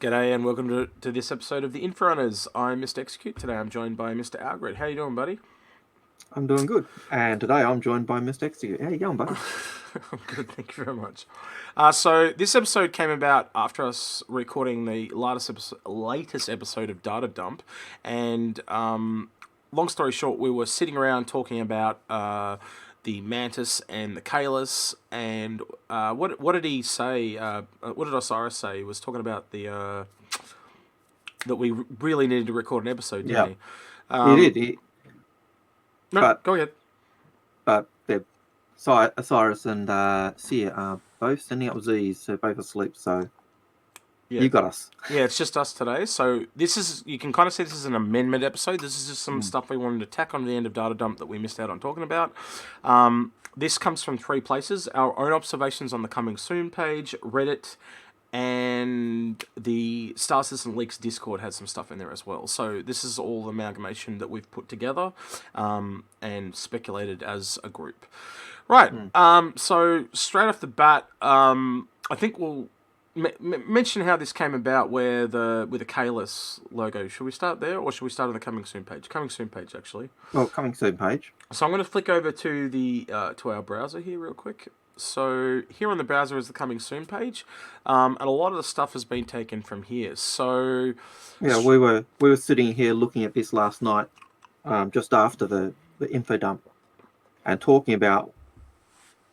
G'day and welcome to this episode of the Inforunners. I'm Mr. Execute. Today I'm joined by Mr. Algared. How you doing, buddy? I'm doing good. And today I'm joined by Mr. Execute. How you going, buddy? I'm good, thank you very much. So this episode came about after us recording the latest episode of Data Dump, and long story short, we were sitting around talking about the Mantis and the Kalis, and what did he say? What did Osiris say? He was talking about the that we really needed to record an episode, didn't Yeah, he? he did. No, But go ahead. they're Osiris and Seer are both sending up Zs, so both asleep. So Yeah. you got us. Yeah, it's just us today. So this is, you can kind of see this is an amendment episode. This is just some stuff we wanted to tack on the end of Data Dump that we missed out on talking about. This comes from three places: our own observations on the Coming Soon page, Reddit, and the Star Citizen Leaks Discord has some stuff in there as well. So this is all amalgamation that we've put together and speculated as a group. Right. So straight off the bat, I think we'll mention how this came about, where with the Kalis logo. Should we start there, or should we start on the Coming Soon page? Coming Soon page, actually. Well, Coming Soon page. So I'm going to flick over to the to our browser here real quick. So here on the browser is the Coming Soon page, and a lot of the stuff has been taken from here. So Yeah, we were sitting here looking at this last night, just after the info dump, and talking about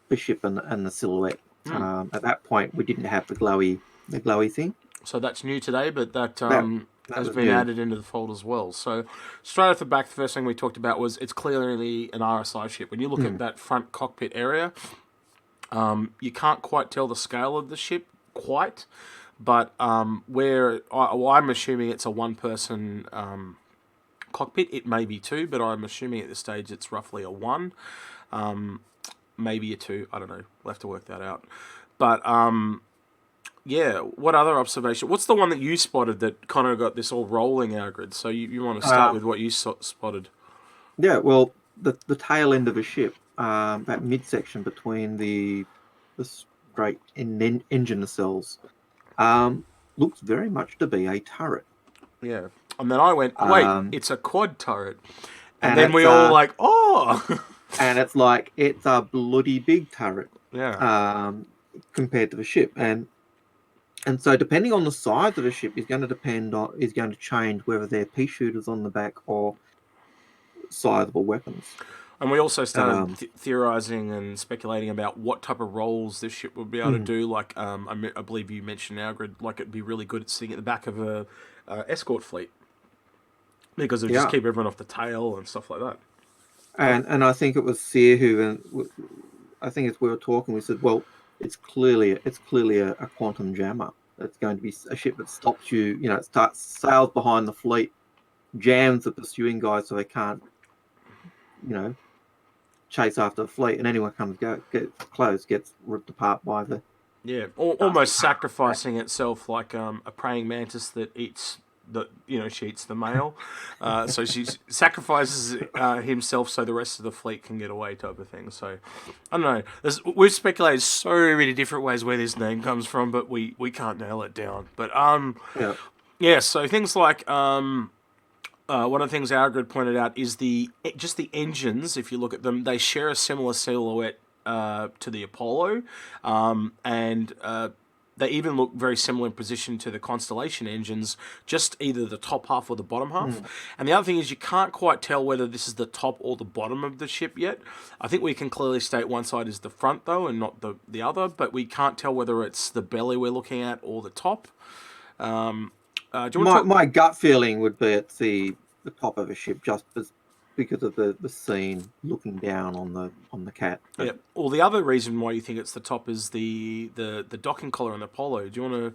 the ship and the silhouette. At that point, we didn't have the glowy thing. So that's new today, but that has been new. added into the fold as well. So straight off the back, the first thing we talked about was it's clearly an RSI ship. When you look at that front cockpit area, you can't quite tell the scale of the ship quite, but I'm assuming it's a one-person cockpit. It may be two, but I'm assuming at this stage it's roughly a one. Maybe a two. I don't know. We'll have to work that out. But yeah. What other observation? What's the one that you spotted that kind of got this all rolling, Algrid? So you want to start with what you spotted? Yeah. Well, the tail end of a ship, that midsection between the straight engine nacelles, looks very much to be a turret. Yeah. And then I went, wait, it's a quad turret. And then we all like, oh. And it's like, it's a bloody big turret. Yeah. Compared to the ship. And so depending on the size of the ship is going to change whether they're pea shooters on the back or sizable weapons. And we also started theorizing and speculating about what type of roles this ship would be able to do. Like, I believe you mentioned, Algrid, like it'd be really good at sitting at the back of a escort fleet, because it would just keep everyone off the tail and stuff like that. And I think it was Sear who, I think as we were talking, we said, well, it's clearly a quantum jammer. It's going to be a ship that stops you. It sails behind the fleet, jams the pursuing guys so they can't, chase after the fleet, and anyone comes gets close gets ripped apart by the. Yeah, almost sacrificing itself like a praying mantis that eats she eats the male. So she sacrifices himself so the rest of the fleet can get away, type of thing. So I don't know. We've speculated so many different ways where this name comes from, but we can't nail it down. But yeah. So things like one of the things Algrid pointed out is just the engines. If you look at them, they share a similar silhouette to the Apollo, and they even look very similar in position to the Constellation engines, just either the top half or the bottom half. And the other thing is you can't quite tell whether this is the top or the bottom of the ship yet. I think we can clearly state one side is the front, though, and not the other, but we can't tell whether it's the belly we're looking at or the top. My gut feeling would be it's the top of a ship, just because of the scene looking down on the cat. Yeah. Well, the other reason why you think it's the top is the docking collar on the Apollo. Do you want to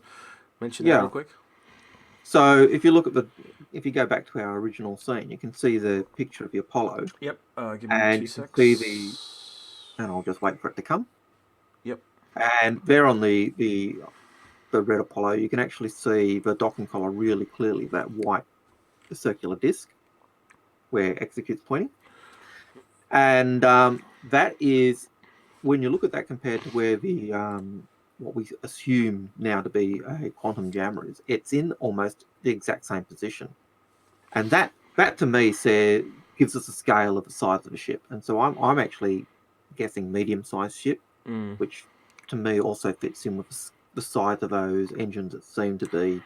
mention that real quick? So if you go back to our original scene, you can see the picture of the Apollo. Yep. Give me and 2 you seconds. can see and I'll just wait for it to come. Yep. And there on the red Apollo, you can actually see the docking collar really clearly, that white circular disc where Execute's pointing. And that is, when you look at that compared to where the what we assume now to be a quantum jammer is. It's in almost the exact same position, and that to me gives us a scale of the size of a ship. And so I'm actually guessing medium-sized ship, which to me also fits in with the size of those engines that seem to be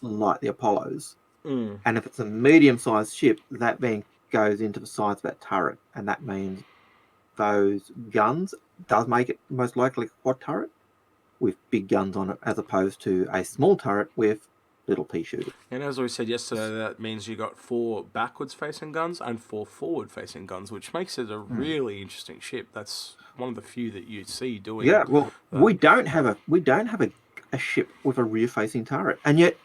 like the Apollos. And if it's a medium-sized ship, that then goes into the size of that turret, and that means those guns does make it most likely a quad turret with big guns on it, as opposed to a small turret with little pea shooters. And as we said yesterday, that means you got 4 backwards-facing guns and 4 forward-facing guns, which makes it a really interesting ship. That's one of the few that you see doing. Yeah, well, we don't have a ship with a rear-facing turret, and yet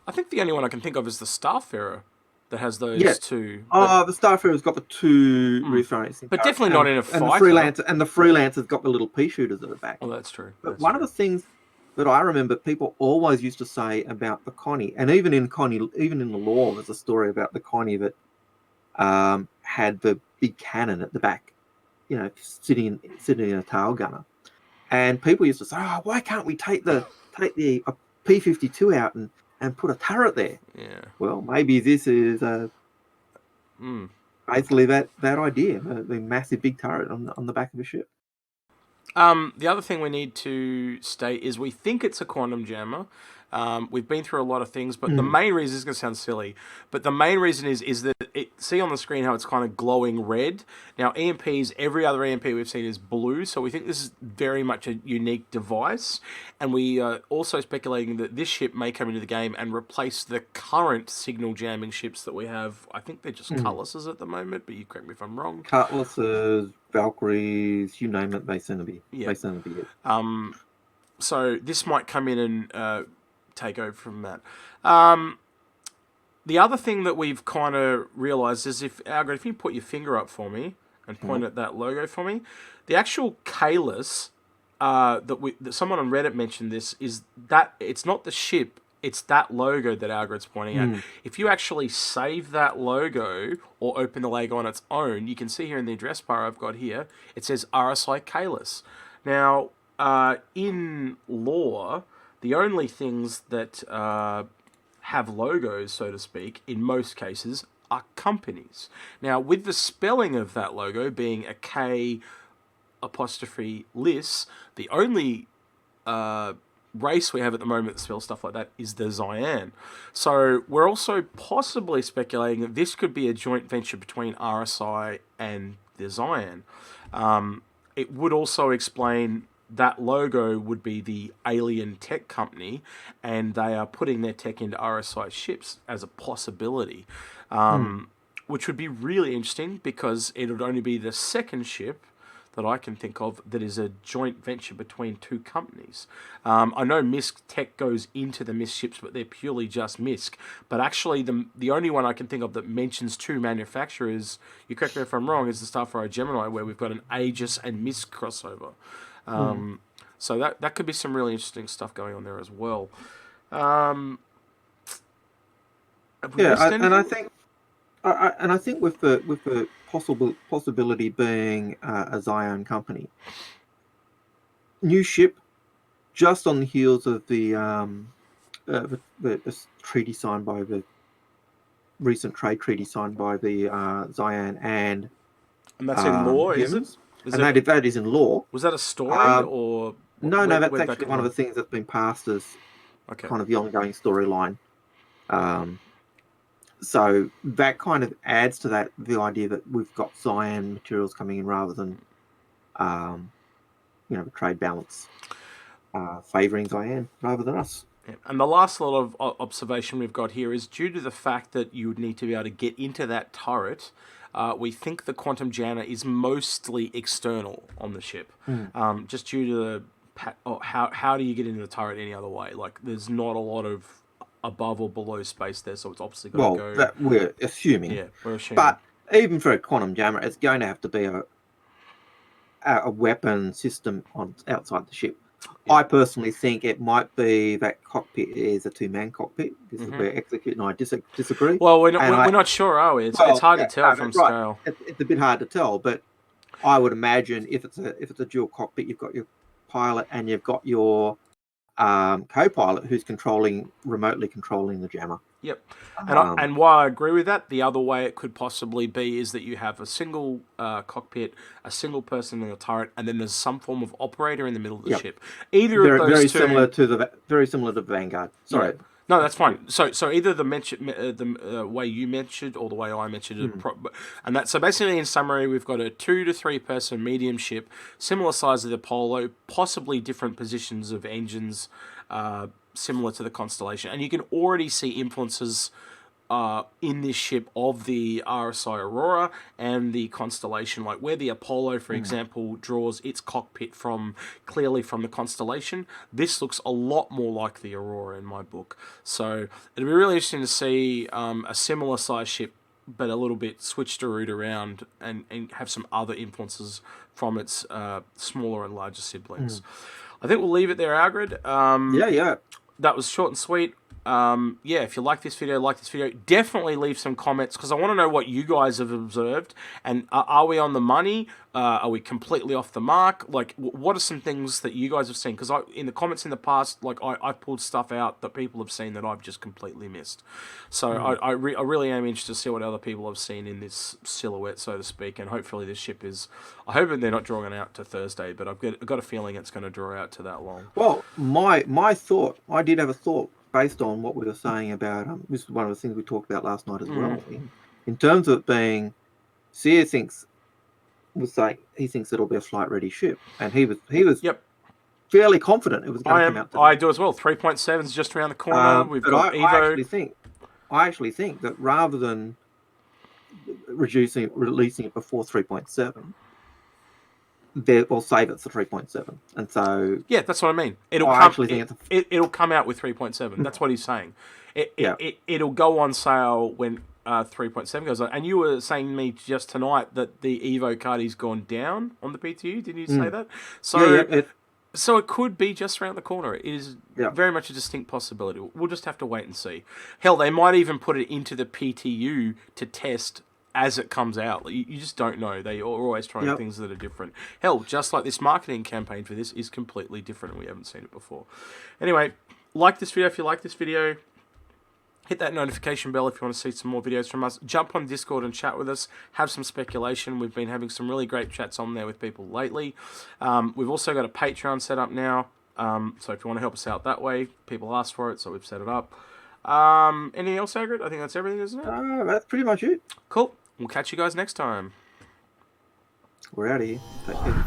I think the only one I can think of is the Starfarer that has those two. Oh, the Starfarer's got the 2 rear-facing, but definitely not in a fighter. And the Freelancer's got the little pea shooters at the back. Oh, that's true. But one of the things that I remember people always used to say about the Connie, and even in the lore, there's a story about the Connie that had the big cannon at the back, sitting in a tail gunner, and people used to say, "Oh, why can't we take the P-52 out and put a turret there?" Yeah. Well, maybe this is basically that idea, the massive big turret on the back of a ship. The other thing we need to state is we think it's a quantum jammer. We've been through a lot of things, but the main reason, is going to sound silly, but the main reason is that see on the screen how it's kind of glowing red. Now, EMPs, every other EMP we've seen is blue, so we think this is very much a unique device, and we are also speculating that this ship may come into the game and replace the current signal jamming ships that we have. I think they're just Cutlasses at the moment, but you correct me if I'm wrong. Cutlasses, Valkyries, you name it, they seem to be it. So this might come in and take over from that. The other thing that we've kind of realised is if you put your finger up for me and point at that logo for me, the actual Kalis that someone on Reddit mentioned this is that it's not the ship, it's that logo that Algared's pointing at. If you actually save that logo or open the logo on its own, you can see here in the address bar I've got here, it says RSI Kalis. Now, in lore, the only things that have logos, so to speak, in most cases, are companies. Now, with the spelling of that logo being a K apostrophe lis, the only race we have at the moment that spells stuff like that is the Cyan. So we're also possibly speculating that this could be a joint venture between RSI and the Cyan. It would also explain that logo would be the alien tech company, and they are putting their tech into RSI ships as a possibility, which would be really interesting because it would only be the second ship that I can think of that is a joint venture between 2 companies. I know MISC tech goes into the MISC ships, but they're purely just MISC. But actually, the only one I can think of that mentions 2 manufacturers, you correct me if I'm wrong, is the Starfire Gemini, where we've got an Aegis and MISC crossover. So that could be some really interesting stuff going on there as well. And I think with the possibility being a Cyan company, new ship, just on the heels of the treaty signed by the recent trade treaty signed by the Cyan and that's in lore, is it? That is in lore. Was that a story or? No, that's actually one of the things that's been passed as kind of the ongoing storyline. So that kind of adds to that the idea that we've got Cyan materials coming in rather than, the trade balance favouring Cyan rather than us. Yeah. And the last lot of observation we've got here is due to the fact that you would need to be able to get into that turret. We think the quantum jammer is mostly external on the ship, just due to how do you get into the turret any other way? Like, there's not a lot of above or below space there, so it's obviously going to go. That we're assuming. Yeah, we're assuming. But even for a quantum jammer, it's going to have to be a weapon system outside the ship. Yeah. I personally think it might be that cockpit is a 2-man cockpit. This is where Execute and I disagree. Well, we're not sure, are we? It's hard to tell from scale. It's a bit hard to tell, but I would imagine if it's a dual cockpit, you've got your pilot and you've got your co-pilot who's remotely controlling the jammer. Yep. And why I agree with that, the other way it could possibly be is that you have a single cockpit, a single person in the turret, and then there's some form of operator in the middle of the ship. Either of those very two, very similar to Vanguard. Sorry. Yeah. No, that's fine. So either the way you mentioned or the way I mentioned it, and that. So basically, in summary, we've got a 2 to 3 person medium ship, similar size to the Apollo, possibly different positions of engines, similar to the Constellation, and you can already see influences in this ship of the RSI Aurora and the Constellation, like where the Apollo, for example, draws its cockpit clearly from the Constellation. This looks a lot more like the Aurora in my book. So it'll be really interesting to see a similar size ship, but a little bit switched the route around and have some other influences from its smaller and larger siblings. I think we'll leave it there, Algared. Yeah. That was short and sweet. If you like this video, definitely leave some comments because I want to know what you guys have observed. And are we on the money? Are we completely off the mark? Like, what are some things that you guys have seen? Because in the comments in the past, like I pulled stuff out that people have seen that I've just completely missed. So I really am interested to see what other people have seen in this silhouette, so to speak. And hopefully this ship is. I hope they're not drawing it out to Thursday, but I've got a feeling it's going to draw out to that long. Well, I did have a thought based on what we were saying about this is one of the things we talked about last night as well. In terms of it being, Sear thinks it'll be a flight ready ship, and he was fairly confident it was going to come out today. I do as well. 3.7 is just around the corner. We've got Evo. I actually think that rather than releasing it before 3.7, we'll save it for 3.7, and so that's what I mean. It'll come out with 3.7. That's what he's saying. It'll go on sale when 3.7 goes on. And you were saying to me just tonight that the Evo card has gone down on the PTU. Didn't you say that? So so it could be just around the corner. It is very much a distinct possibility. We'll just have to wait and see. Hell, they might even put it into the PTU to test as it comes out. You just don't know. They are always trying things that are different. Hell, just like this marketing campaign for this is completely different and we haven't seen it before. Anyway, like this video if you like this video. Hit that notification bell if you want to see some more videos from us. Jump on Discord and chat with us. Have some speculation. We've been having some really great chats on there with people lately. We've also got a Patreon set up now. So if you want to help us out that way, people ask for it, so we've set it up. Anything else, Algared? I think that's everything, isn't it? That's pretty much it. Cool. We'll catch you guys next time. We're out of here. Take care.